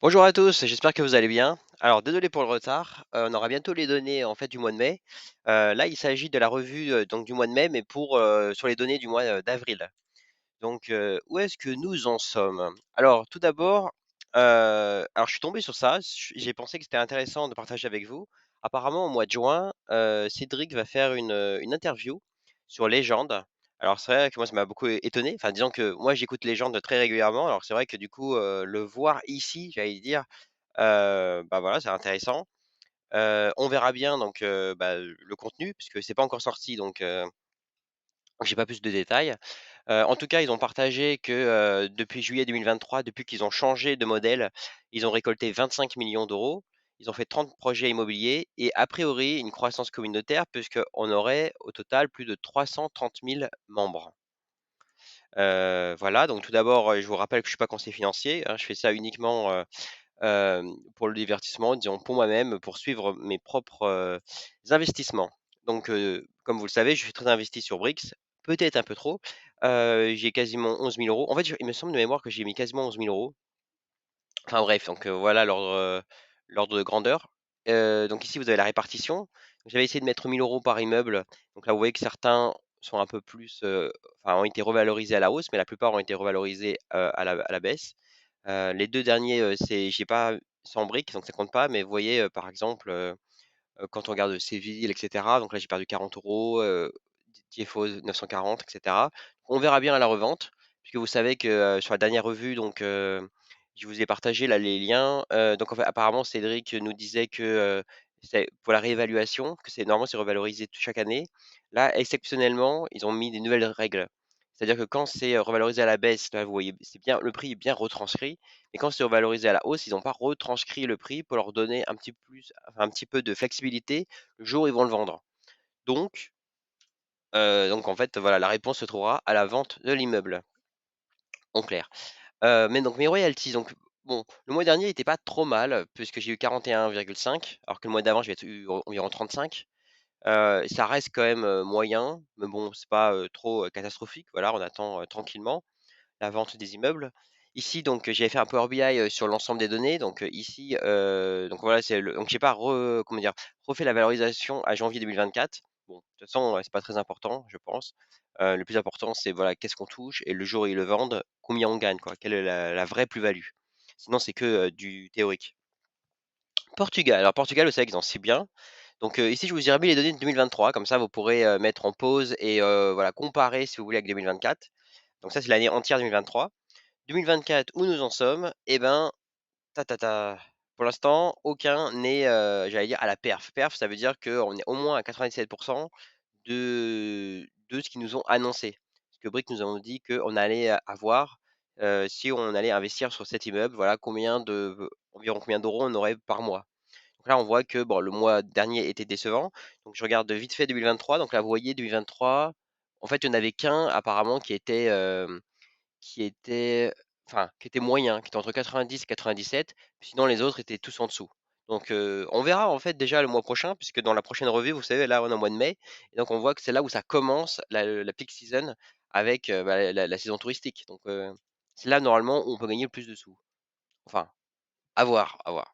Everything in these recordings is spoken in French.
Bonjour à tous, j'espère que vous allez bien. Alors désolé pour le retard, on aura bientôt les données en fait du mois de mai. Là, il s'agit de la revue donc du mois de mai, mais pour sur les données du mois d'avril. Donc où est-ce que nous en sommes? Alors tout d'abord, alors je suis tombé sur ça, j'ai pensé que c'était intéressant de partager avec vous. Apparemment au mois de juin, Cédric va faire une interview sur Légende. Alors c'est vrai que moi ça m'a beaucoup étonné. Enfin disons que moi j'écoute Légende très régulièrement. Alors c'est vrai que du coup le voir ici, j'allais dire, bah voilà, c'est intéressant. On verra bien donc bah, le contenu puisque c'est pas encore sorti donc j'ai pas plus de détails. En tout cas, ils ont partagé que, depuis juillet 2023, depuis qu'ils ont changé de modèle, ils ont récolté 25 millions d'euros. Ils ont fait 30 projets immobiliers et a priori une croissance communautaire puisqu'on aurait au total plus de 330 000 membres. Voilà, donc tout d'abord, je vous rappelle que je suis pas conseiller financier, hein, je fais ça uniquement, pour le divertissement, disons pour moi-même, pour suivre mes propres, investissements. Donc, comme vous le savez, je suis très investi sur Brix, peut-être un peu trop. J'ai quasiment 11 000 euros. En fait, il me semble de mémoire que j'ai mis quasiment 11 000 euros. Enfin bref, donc, voilà l'ordre de grandeur. Donc ici, vous avez la répartition. J'avais essayé de mettre 1 000 euros par immeuble. Donc là, vous voyez que certains sont un peu plus, enfin, ont été revalorisés à la hausse, mais la plupart ont été revalorisés, à la baisse. Les 2 derniers, j'ai pas sans briques, donc ça compte pas, mais vous voyez, par exemple, quand on regarde Séville et cetera, donc là j'ai perdu 40 €, Tiefos 940 et cetera. On verra bien à la revente, puisque vous savez que, sur la dernière revue, donc je vous ai partagé là les liens, donc en fait apparemment Cédric nous disait que, c'est pour la réévaluation, que c'est normalement c'est revalorisé chaque année. Là, exceptionnellement, ils ont mis des nouvelles règles. C'est-à-dire que quand c'est, revalorisé à la baisse, là vous voyez, c'est bien le prix est bien retranscrit, et quand c'est revalorisé à la hausse, ils n'ont pas retranscrit le prix pour leur donner un petit peu de flexibilité le jour où ils vont le vendre. Donc, donc en fait, voilà, la réponse se trouvera à la vente de l'immeuble, en clair. Mais donc mes royalties, donc bon, le mois dernier était pas trop mal, puisque j'ai eu 41,5, alors que le mois d'avant, j'ai eu environ 35. Ça reste quand même, moyen, mais bon, c'est pas, trop, catastrophique. Voilà, on attend, tranquillement la vente des immeubles. Ici, donc, j'avais fait un Power BI, sur l'ensemble des données. Donc, ici, donc voilà, donc j'ai pas comment dire? Refait la valorisation à janvier 2024. Bon, de toute façon, c'est pas très important, je pense. Le plus important, c'est voilà, qu'est-ce qu'on touche et le jour où ils le vendent, combien on gagne, quoi? Quelle est la vraie plus-value? Sinon, c'est que, du théorique. Portugal, alors Portugal, vous savez qu'ils ont si bien. Donc, ici, je vous ai remis les données de 2023, comme ça vous pourrez, mettre en pause et voilà, comparer si vous voulez avec 2024. Donc ça, c'est l'année entière 2023. 2024, où nous en sommes? Eh ben, pour l'instant, aucun n'est, j'allais dire à la perf. Perf, ça veut dire qu'on est au moins à 97 de ce qu'ils nous ont annoncé. Parce que Brick nous avons dit qu'on allait avoir, si on allait investir sur cet immeuble, voilà environ combien d'euros on aurait par mois. Donc là, on voit que bon, le mois dernier était décevant. Donc je regarde vite fait 2023. Donc là, vous voyez 2023, en fait, il n'y en avait qu'un apparemment qui était qui était moyen, qui était entre 90 et 97, sinon les autres étaient tous en dessous. Donc on verra en fait déjà le mois prochain, puisque dans la prochaine revue, vous savez, là on est au mois de mai, et donc on voit que c'est là où ça commence la peak season avec, bah, la saison touristique. Donc c'est là normalement où on peut gagner le plus de sous. Enfin, à voir, à voir.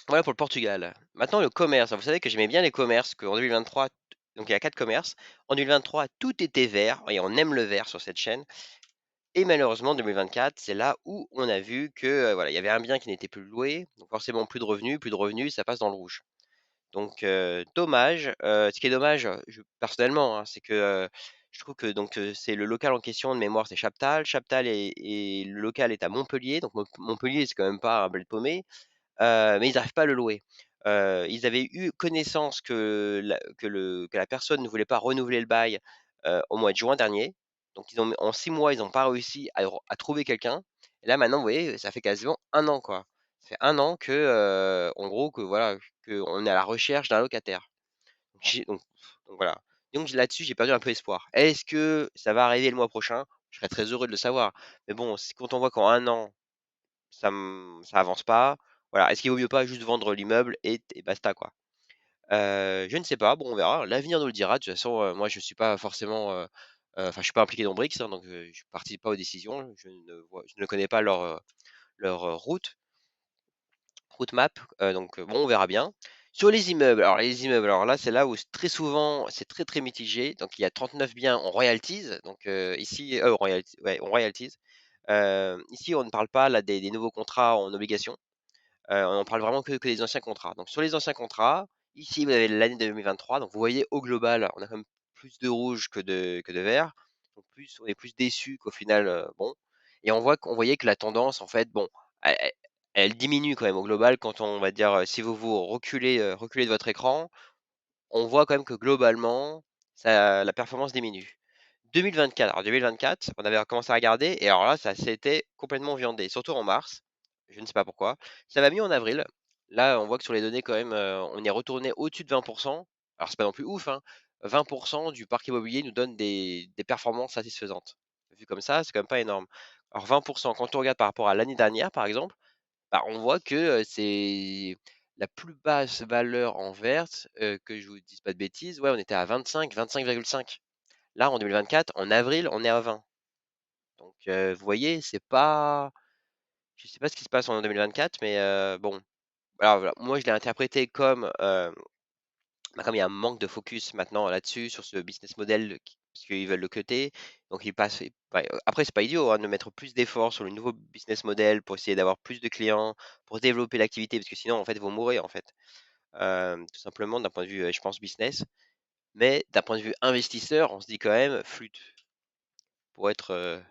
Voilà pour le Portugal. Maintenant le commerce. Vous savez que j'aimais bien les commerces, qu'en 2023, donc il y a 4 commerces. En 2023, tout était vert et on aime le vert sur cette chaîne. Et malheureusement 2024, c'est là où on a vu que, voilà, il y avait un bien qui n'était plus loué, donc forcément plus de revenus, ça passe dans le rouge. Donc dommage, ce qui est dommage, personnellement, hein, c'est que, je trouve que donc c'est le local en question de mémoire, c'est Chaptal. Chaptal et le local est à Montpellier, donc Montpellier, c'est quand même pas un bled paumé, mais ils n'arrivent pas à le louer. Ils avaient eu connaissance que la personne ne voulait pas renouveler le bail, au mois de juin dernier. Donc ils ont en 6 mois, ils n'ont pas réussi à trouver quelqu'un, et là maintenant, vous voyez, ça fait quasiment un an, quoi. Ça fait un an que, en gros, que voilà, qu'on est à la recherche d'un locataire. Donc j'ai donc voilà. Donc là-dessus, j'ai perdu un peu espoir. Est-ce que ça va arriver le mois prochain? Je serais très heureux de le savoir. Mais bon, quand on voit qu'en un an, ça avance pas. Voilà, est-ce qu'il vaut mieux pas juste vendre l'immeuble et basta, quoi? Je ne sais pas, bon, on verra. L'avenir nous le dira. De toute façon, moi, je suis pas forcément, enfin, je suis pas impliqué dans Brix, hein, donc je participe pas aux décisions. Je ne connais pas leur route map, donc bon, on verra bien. Sur les immeubles, alors là, c'est là où très souvent, c'est très, très mitigé. Donc il y a 39 biens en royalties, donc ici, royalties, ouais, en royalties. Ici, on ne parle pas là des nouveaux contrats en obligation. On parle vraiment que des anciens contrats. Donc sur les anciens contrats, ici, vous avez l'année 2023. Donc vous voyez, au global, on a quand même plus de rouge que de vert. Donc on est plus déçu qu'au final, bon. Et on voyait que la tendance, en fait, bon, elle, elle- elle diminue quand même au global quand on va dire, si vous vous reculez de votre écran, on voit quand même que globalement, la performance diminue. 2024, alors 2024, on avait commencé à regarder, et alors là, ça s'était complètement viandé, surtout en mars. Je ne sais pas pourquoi. Ça va mieux en avril. Là, on voit que sur les données, quand même, on est retourné au-dessus de 20%. Alors, c'est pas non plus ouf, hein. 20% du parc immobilier nous donne des performances satisfaisantes. Vu comme ça, c'est quand même pas énorme. Alors, 20%, quand on regarde par rapport à l'année dernière, par exemple, bah, on voit que c'est la plus basse valeur en verte, que je vous dise pas de bêtises, ouais, on était à 25, 25,5. Là, en 2024, en avril, on est à 20. Donc, vous voyez, c'est pas. Je sais pas ce qui se passe en 2024, mais bon. Alors, voilà. Moi, je l'ai interprété comme, bah, comme il y a un manque de focus maintenant là-dessus, sur ce business model, parce qu'ils veulent le cutter. Donc, ils passent. Ouais, après, c'est pas idiot, hein, de mettre plus d'efforts sur le nouveau business model pour essayer d'avoir plus de clients, pour développer l'activité, parce que sinon, en fait, vous mourrez, en fait. Tout simplement, d'un point de vue, je pense, business. Mais d'un point de vue investisseur, on se dit quand même, flûte, pour être,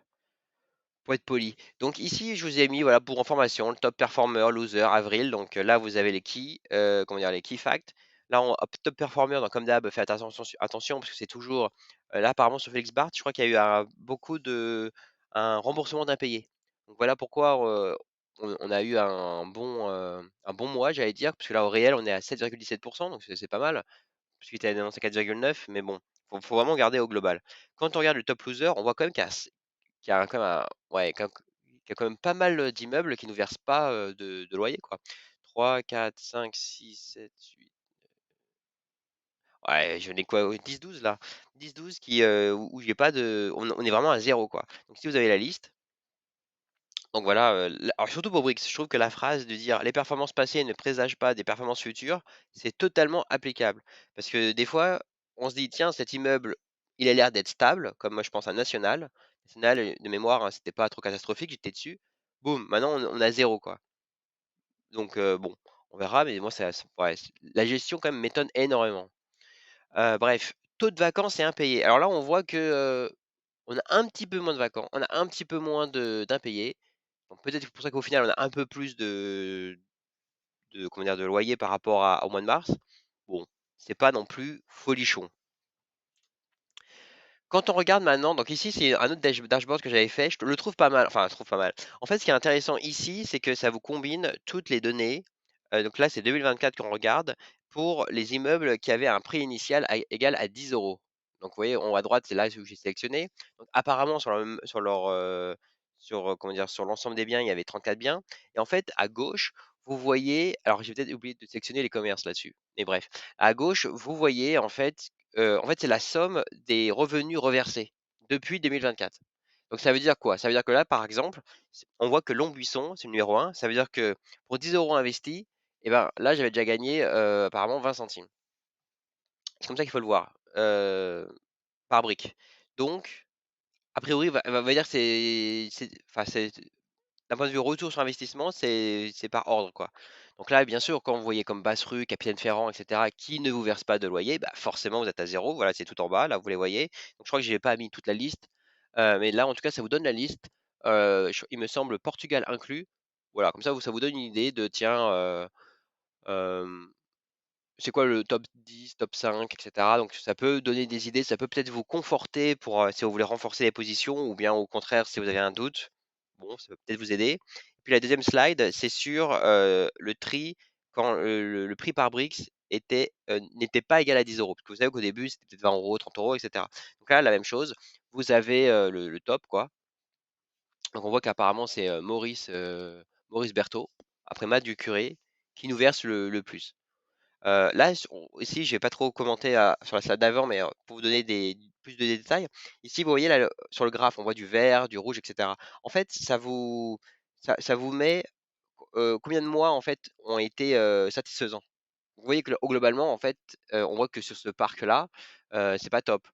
poli. Donc ici, je vous ai mis, voilà, pour information, le top performer, loser, avril. Donc là, vous avez les comment dire, les key facts. Là, hop, top performer, donc comme d'hab, faites attention parce que c'est toujours, là, apparemment, sur Felixbart, je crois qu'il y a eu un remboursement d'impayés. Donc voilà pourquoi on a eu un bon mois, j'allais dire, parce que là, au réel, on est à 7,17%, donc c'est pas mal, puisqu'il était annoncé 4,9, mais bon, faut vraiment garder au global. Quand on regarde le top loser, on voit quand même qu'il y a quand même ouais, qu'il y a quand même pas mal d'immeubles qui ne nous versent pas de loyer, quoi. 3, 4, 5, 6, 7, 8. Ouais, j'en ai quoi? 10, 12 là. 10, 12 où j'ai pas de. On est vraiment à zéro, quoi. Donc si vous avez la liste, donc voilà, alors surtout pour Brix, je trouve que la phrase de dire les performances passées ne présagent pas des performances futures, c'est totalement applicable. Parce que des fois, on se dit, tiens, cet immeuble, il a l'air d'être stable, comme moi je pense à National. National, de mémoire, hein, c'était pas trop catastrophique, j'étais dessus. Boum, maintenant on a zéro, quoi. Donc bon, on verra, mais moi, ouais, la gestion quand même m'étonne énormément. Bref, taux de vacances et impayés. Alors là, on voit que on a un petit peu moins de vacances, on a un petit peu moins d'impayés. Donc peut-être pour ça qu'au final, on a un peu plus comment dire, de loyer par rapport au mois de mars. Bon, c'est pas non plus folichon. Quand on regarde maintenant, donc ici c'est un autre dashboard que j'avais fait, je le trouve pas mal, enfin je trouve pas mal. En fait, ce qui est intéressant ici, c'est que ça vous combine toutes les données. Donc là, c'est 2024 qu'on regarde pour les immeubles qui avaient un prix initial égal à 10 euros. Donc vous voyez, en haut à droite, c'est là où j'ai sélectionné. Donc apparemment comment dire, sur l'ensemble des biens, il y avait 34 biens. Et en fait, à gauche, vous voyez, alors j'ai peut-être oublié de sélectionner les commerces là-dessus. Mais bref, à gauche, vous voyez en fait, c'est la somme des revenus reversés depuis 2024. Donc ça veut dire quoi? Ça veut dire que là, par exemple, on voit que Longbuisson, c'est le numéro un. Ça veut dire que pour 10 euros investis, et ben là, j'avais déjà gagné apparemment 20 centimes. C'est comme ça qu'il faut le voir, par brique. Donc, a priori, va dire que enfin, d'un point de vue retour sur investissement, c'est par ordre, quoi. Donc là, bien sûr, quand vous voyez comme Basse-Rue, Capitaine Ferrand, et cetera, qui ne vous versent pas de loyer, bah, forcément, vous êtes à zéro. Voilà, c'est tout en bas, là, vous les voyez. Donc je crois que je n'ai pas mis toute la liste, mais là, en tout cas, ça vous donne la liste. Il me semble Portugal inclus. Voilà, comme ça, ça vous donne une idée de, tiens, hem c'est quoi le top 10, top 5, et cetera. Donc ça peut donner des idées, ça peut peut-être vous conforter pour, si vous voulez renforcer les positions ou bien au contraire si vous avez un doute, bon, ça peut peut-être vous aider. Puis la deuxième slide, c'est sur, le tri quand, le prix par briques n'était pas égal à 10 euros. Parce que vous savez qu'au début, c'était peut-être 20 euros, 30 euros, et cetera. Donc là, la même chose, vous avez, le top, quoi. Donc on voit qu'apparemment c'est, Maurice Berthaud, après Matt Ducuré, qui nous verse le plus. Là, ici, je vais pas trop commenter sur la slide d'avant, mais pour vous donner plus de détails, ici, vous voyez là, sur le graphe, on voit du vert, du rouge, etc. En fait, ça vous met, combien de mois en fait ont été, satisfaisants? Vous voyez que au globalement, en fait, on voit que sur ce parc-là, c'est pas top.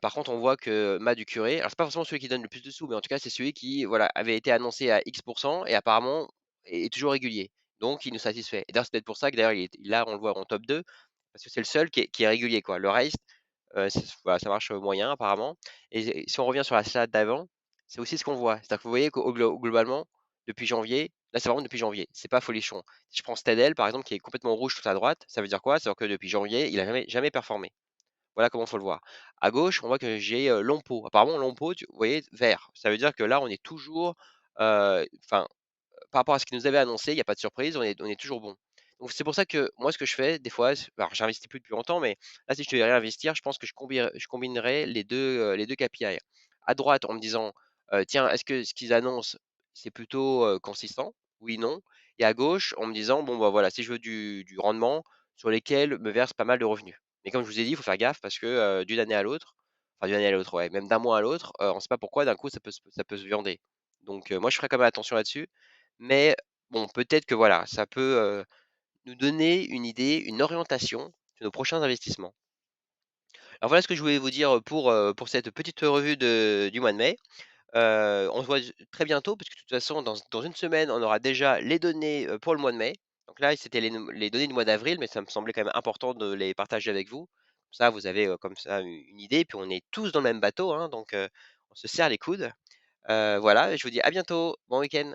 Par contre, on voit que Mas du Curé, alors c'est pas forcément celui qui donne le plus de sous, mais en tout cas, c'est celui qui, voilà, avait été annoncé à X et apparemment est toujours régulier. Donc il nous satisfait et d'ailleurs, c'est peut-être pour ça que d'ailleurs il est là, on le voit en top 2 parce que c'est le seul qui est régulier, quoi. Le reste, c'est voilà, ça marche, moyen apparemment et si on revient sur la salade d'avant, c'est aussi ce qu'on voit. C'est-à-dire que vous voyez globalement, depuis janvier, là, c'est vraiment depuis janvier, c'est pas folichon. Si je prends Stedel, par exemple, qui est complètement rouge tout à droite, ça veut dire quoi? Ça veut dire que depuis janvier, il a jamais performé. Voilà comment faut le voir. À gauche, on voit que j'ai, Lompo. Apparemment Lompo, vous voyez, vert. Ça veut dire que là, on est toujours, enfin, par rapport à ce qu'ils nous avaient annoncé, il y a pas de surprise, on est toujours bon. Donc c'est pour ça que moi, ce que je fais des fois, alors j'investis plus depuis longtemps, mais là, si je devais réinvestir, je pense que je combinerais les 2 KPI. À droite, en me disant, «Tiens, est-ce que ce qu'ils annoncent, c'est plutôt, consistant? Oui, non». Et à gauche, en me disant: «Bon, bah, voilà, si je veux du rendement sur lesquels me versent pas mal de revenus». Mais comme je vous ai dit, il faut faire gaffe parce que, d'une année à l'autre, enfin d'une année à l'autre, ouais, même d'un mois à l'autre, on ne sait pas pourquoi d'un coup ça peut se viander. Donc moi je ferai quand même attention là-dessus. Mais bon, peut-être que voilà, ça peut, nous donner une idée, une orientation sur nos prochains investissements. Alors voilà ce que je voulais vous dire, pour cette petite revue du mois de mai. On se voit très bientôt parce que de toute façon dans une semaine, on aura déjà les données, pour le mois de mai. Donc là, c'était les données du mois d'avril, mais ça me semblait quand même important de les partager avec vous. Comme ça, vous avez, comme ça une idée, puis on est tous dans le même bateau, hein, donc on se serre les coudes. Voilà et je vous dis à bientôt. Bon week-end.